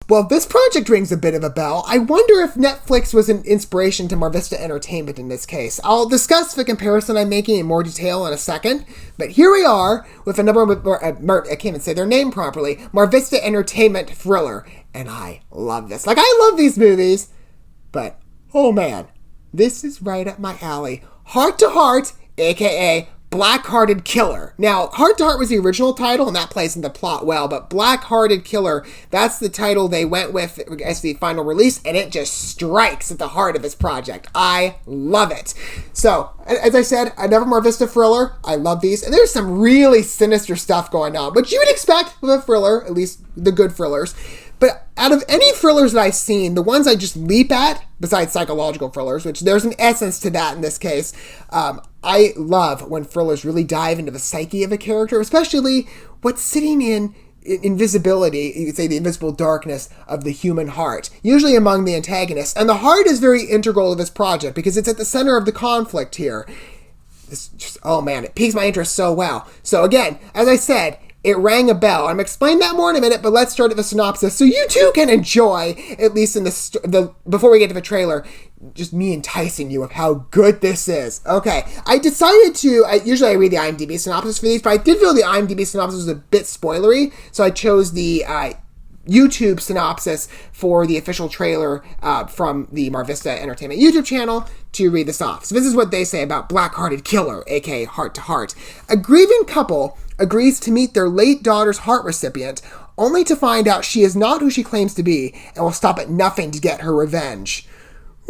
Well, this project rings a bit of a bell. I wonder if Netflix was an inspiration to Marvista Entertainment in this case. I'll discuss the comparison I'm making in more detail in a second, but here we are with a number of, I can't even say their name properly, Marvista Entertainment thriller, and I love this. Like, I love these movies, but, oh man, this is right up my alley. Heart to Heart, aka Black-Hearted Killer. Now, Heart to Heart was the original title, and that plays in the plot well, but Black-Hearted Killer, that's the title they went with as the final release, and it just strikes at the heart of this project. I love it. So, as I said, another Marvista thriller. I love these, and there's some really sinister stuff going on, which you would expect with a thriller, at least the good thrillers. But out of any thrillers that I've seen, the ones I just leap at, besides psychological thrillers, which there's an essence to that in this case, I love when thrillers really dive into the psyche of a character, especially what's sitting in invisibility, you could say the invisible darkness of the human heart, usually among the antagonists. And the heart is very integral to this project because it's at the center of the conflict here. It's just, oh man, it piques my interest so well. So again, as I said, it rang a bell. I'm explaining that more in a minute, but let's start at the synopsis so you too can enjoy, at least in the before we get to the trailer, just me enticing you with how good this is. Okay, I decided to, usually I read the IMDb synopsis for these, but I did feel the IMDb synopsis was a bit spoilery, so I chose the YouTube synopsis for the official trailer from the Marvista Entertainment YouTube channel to read this off. So this is what they say about Black-Hearted Killer, aka Heart to Heart. A grieving couple agrees to meet their late daughter's heart recipient, only to find out she is not who she claims to be and will stop at nothing to get her revenge.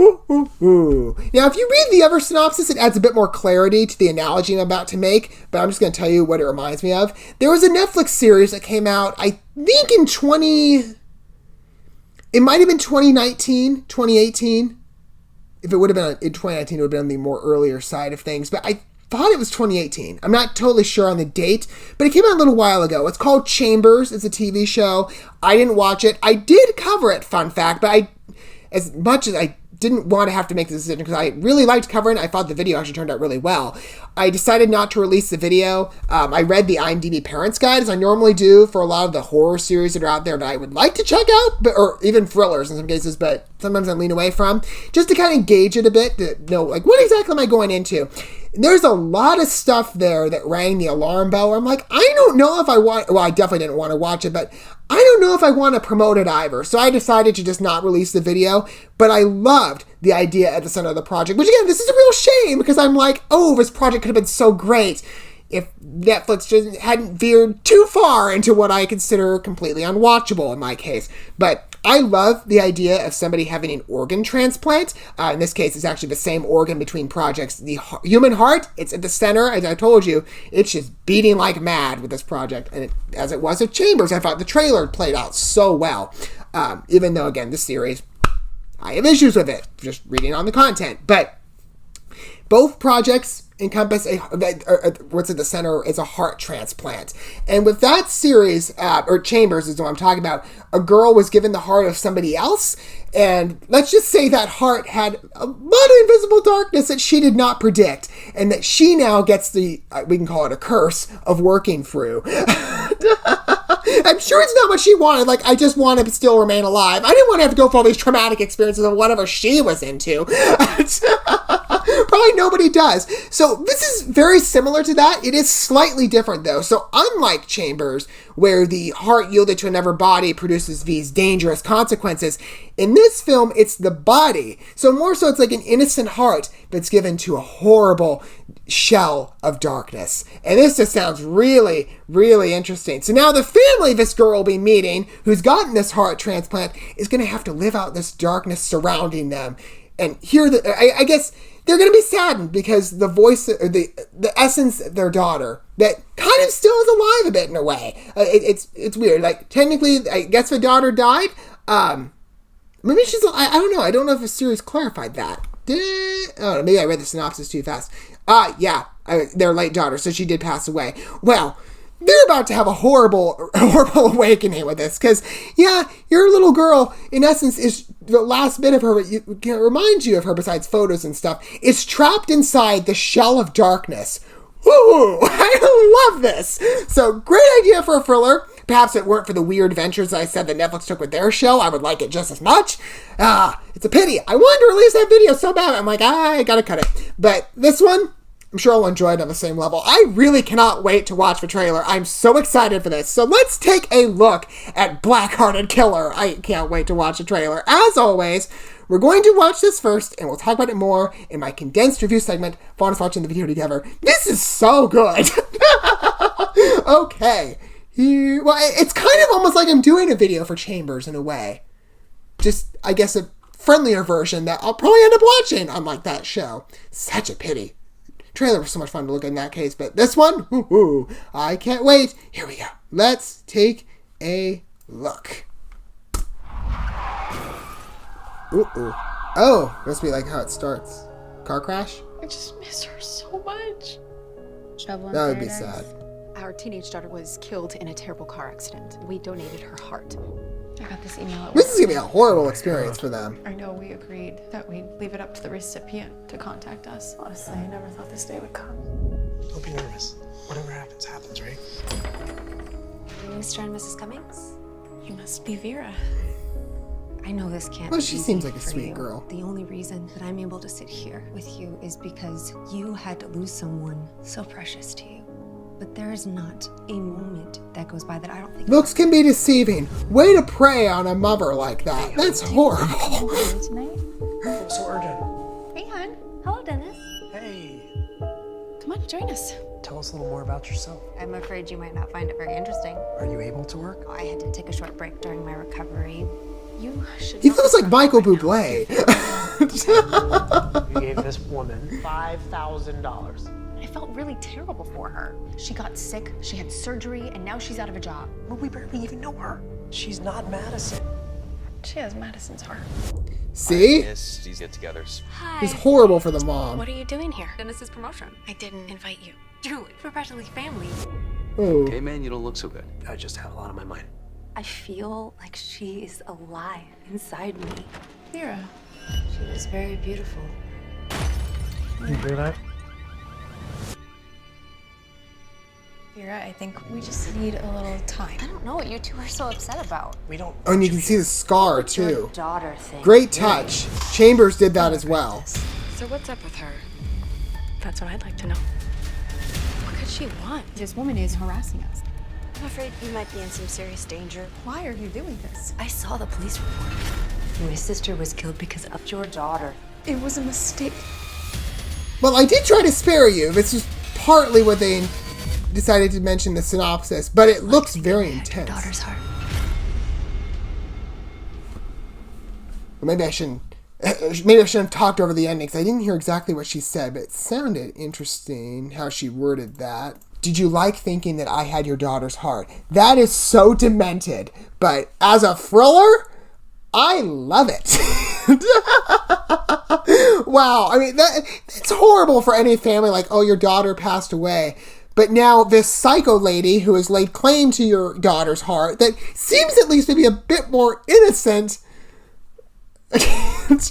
Ooh, ooh, ooh. Now, if you read the other synopsis, it adds a bit more clarity to the analogy I'm about to make, but I'm just going to tell you what it reminds me of. There was a Netflix series that came out, I think it might have been 2019, 2018. If it would have been in 2019, it would have been on the more earlier side of things, but I thought it was 2018. I'm not totally sure on the date, but it came out a little while ago. It's called Chambers. It's a TV show. I didn't watch it. I did cover it, fun fact, but as much as I didn't want to have to make the decision because I really liked covering it. I thought the video actually turned out really well. I decided not to release the video. I read the IMDb Parents Guide, as I normally do for a lot of the horror series that are out there that I would like to check out, or even thrillers in some cases, but sometimes I lean away from, just to kind of gauge it a bit, to know, like, what exactly am I going into? There's a lot of stuff there that rang the alarm bell where I'm like, I don't know if I want, well, I definitely didn't want to watch it, but I don't know if I want to promote it either. So I decided to just not release the video, but I loved the idea at the center of the project, which again, this is a real shame because I'm like, oh, this project could have been so great if Netflix just hadn't veered too far into what I consider completely unwatchable in my case. But I love the idea of somebody having an organ transplant. In this case, it's actually the same organ between projects. The human heart, it's at the center. As I told you, it's just beating like mad with this project. And as it was with Chambers, I thought the trailer played out so well. Even though, again, this series, I have issues with it, just reading on the content. But both projects encompass what's at the center is a heart transplant. And with that series, or Chambers is what I'm talking about, a girl was given the heart of somebody else, and let's just say that heart had a lot of invisible darkness that she did not predict, and that she now gets the, we can call it a curse, of working through. I'm sure it's not what she wanted. Like, I just want to still remain alive. I didn't want to have to go through all these traumatic experiences of whatever she was into. Probably nobody does. So this is very similar to that. It is slightly different though. So unlike Chambers, where the heart yielded to another body produces these dangerous consequences, in this film, it's the body. So more so, it's like an innocent heart that's given to a horrible shell of darkness. And this just sounds really, really interesting. So now the family this girl will be meeting, who's gotten this heart transplant, is going to have to live out this darkness surrounding them. And here, I guess they're going to be saddened because the voice, or the essence of their daughter, that kind of still is alive a bit in a way. It's weird. Like, technically, I guess the daughter died. Maybe she's, I don't know. I don't know if the series clarified that. Oh, maybe I read the synopsis too fast. Yeah, their late daughter, so she did pass away. Well, they're about to have a horrible awakening with this, because, yeah, your little girl, in essence, is the last bit of her, it reminds you of her, besides photos and stuff, is trapped inside the shell of darkness. Ooh, I love this. So, great idea for a thriller. Perhaps if it weren't for the weird ventures that I said that Netflix took with their show, I would like it just as much. It's a pity. I wanted to release that video so bad. I'm like, I gotta cut it. But this one, I'm sure I'll enjoy it on the same level. I really cannot wait to watch the trailer. I'm so excited for this. So let's take a look at Black-Hearted Killer. I can't wait to watch the trailer. As always, we're going to watch this first, and we'll talk about it more in my condensed review segment for us watching the video together. This is so good. Okay. Well, it's kind of almost like I'm doing a video for Chambers in a way. Just, I guess, a friendlier version that I'll probably end up watching, unlike that show. Such a pity. Trailer was so much fun to look at in that case, but this one, I can't wait. Here we go. Let's take a look. Ooh. Oh, must be like how it starts. Car crash? I just miss her so much. That would be sad. Our teenage daughter was killed in a terrible car accident. We donated her heart. I got this email at This is going to be a horrible experience for them. I know we agreed that we'd leave it up to the recipient to contact us. Honestly, I never thought this day would come. Don't be nervous. Whatever happens, happens, right? Mr. and Mrs. Cummings? You must be Vera. I know this can't Well, be she easy seems like a for sweet you. girl. The only reason that I'm able to sit here with you is because you had to lose someone so precious to you. But there is not a moment that goes by that I don't think... Looks can be deceiving. Way to prey on a mother like that. That's horrible. Tonight? Oh, so urgent. Hey, hon. Hello, Dennis. Hey, Come on, join us. tell us a little more about yourself. I'm afraid you might not find it very interesting. Are you able to work? I had to take a short break during my recovery. You should... He feels like Michael Bublé. You gave this woman $5,000. I felt really terrible for her. She got sick, she had surgery, and now she's out of a job. Well, we barely even know her. She's not Madison. She has Madison's heart. See? Yes, these get-togethers. Hi. It's horrible for the mom. What are you doing here? Dennis's promotion. I didn't invite you. Julie, we're practically family. Ooh. Okay, man, you don't look so good. I just had a lot on my mind. I feel like she is alive inside me. Vera. She was very beautiful. You hear that? Vera, I think we just need a little time. I don't know what you two are so upset about. We don't. Oh, and you can see the scar, too. Your daughter thing. Great touch. Chambers did that as well. So what's up with her? That's what I'd like to know. What could she want? This woman is harassing us. I'm afraid you might be in some serious danger. Why are you doing this? I saw the police report. My sister was killed because of your daughter. It was a mistake. Well, I did try to spare you. This was partly what they decided to mention the synopsis, but it looks very intense. Daughter's heart. Well, maybe I shouldn't have talked over the ending because I didn't hear exactly what she said, but it sounded interesting how she worded that. Did you like thinking that I had your daughter's heart? That is so demented, but as a thriller, I love it. Wow, I mean, it's horrible for any family, like, oh, your daughter passed away. But now this psycho lady who has laid claim to your daughter's heart that seems at least to be a bit more innocent. This mom's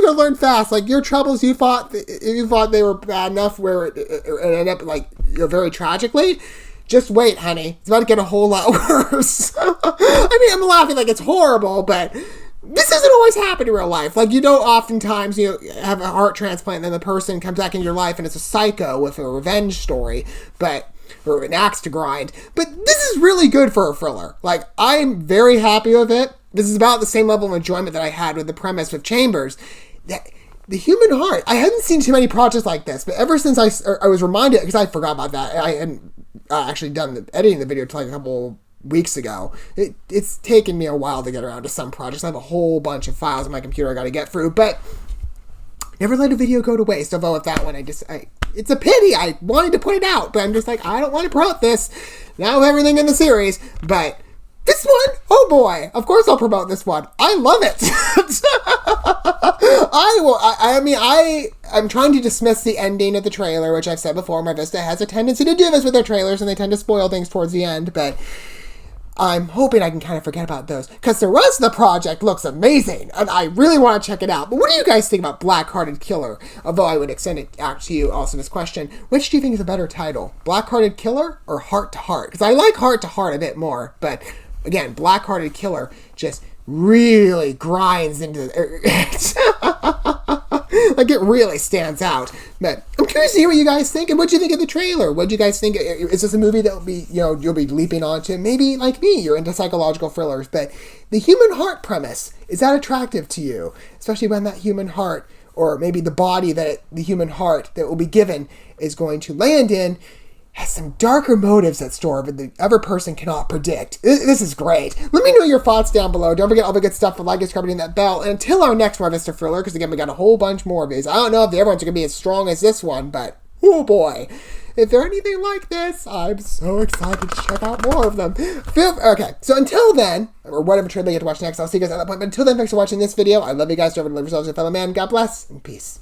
gonna learn fast. Like, your troubles, you thought they were bad enough where it ended up, like, very tragically. Just wait, honey. It's about to get a whole lot worse. I mean, I'm laughing like it's horrible, but this doesn't always happen in real life. Like, you don't oftentimes, have a heart transplant and then the person comes back in your life and it's a psycho with a revenge story, or an axe to grind. But this is really good for a thriller. Like, I'm very happy with it. This is about the same level of enjoyment that I had with the premise with Chambers. The human heart. I haven't seen too many projects like this, but ever since I was reminded, because I forgot about that, I hadn't actually done editing the video until like a couple weeks ago. It's taken me a while to get around to some projects. I have a whole bunch of files on my computer I got to get through, but never let a video go to waste. Although with that one, it's a pity. I wanted to put it out, but I'm just like, I don't want to promote this now with everything in the series. But this one, oh boy, of course I'll promote this one. I love it. I'm trying to dismiss the ending of the trailer, which I've said before. Marvista has a tendency to do this with their trailers, and they tend to spoil things towards the end, but I'm hoping I can kind of forget about those, because the rest of the project looks amazing, and I really want to check it out. But what do you guys think about Black-Hearted Killer? Although I would extend it out to you also this question. Which do you think is a better title? Black-Hearted Killer or Heart to Heart? Because I like Heart to Heart a bit more, but again, Black-Hearted Killer just really grinds into like it really stands out. But I'm curious to hear what you guys think, and what do you think of the trailer? What do you guys think? Is this a movie that will be, you'll be leaping onto? Maybe like me, you're into psychological thrillers, but the human heart premise, is that attractive to you? Especially when that human heart, or maybe the body that the human heart that will be given is going to land in, has some darker motives at store that the other person cannot predict. This is great. Let me know your thoughts down below. Don't forget all the good stuff for like, subscribe, and that bell. And until our next Marvista thriller, because again, we got a whole bunch more of these. I don't know if the other ones are going to be as strong as this one, but oh boy. If they're anything like this, I'm so excited to check out more of them. Okay, so until then, or whatever trailer you get to watch next, I'll see you guys at that point. But until then, thanks for watching this video. I love you guys. Love yourselves, your fellow man. God bless, and peace.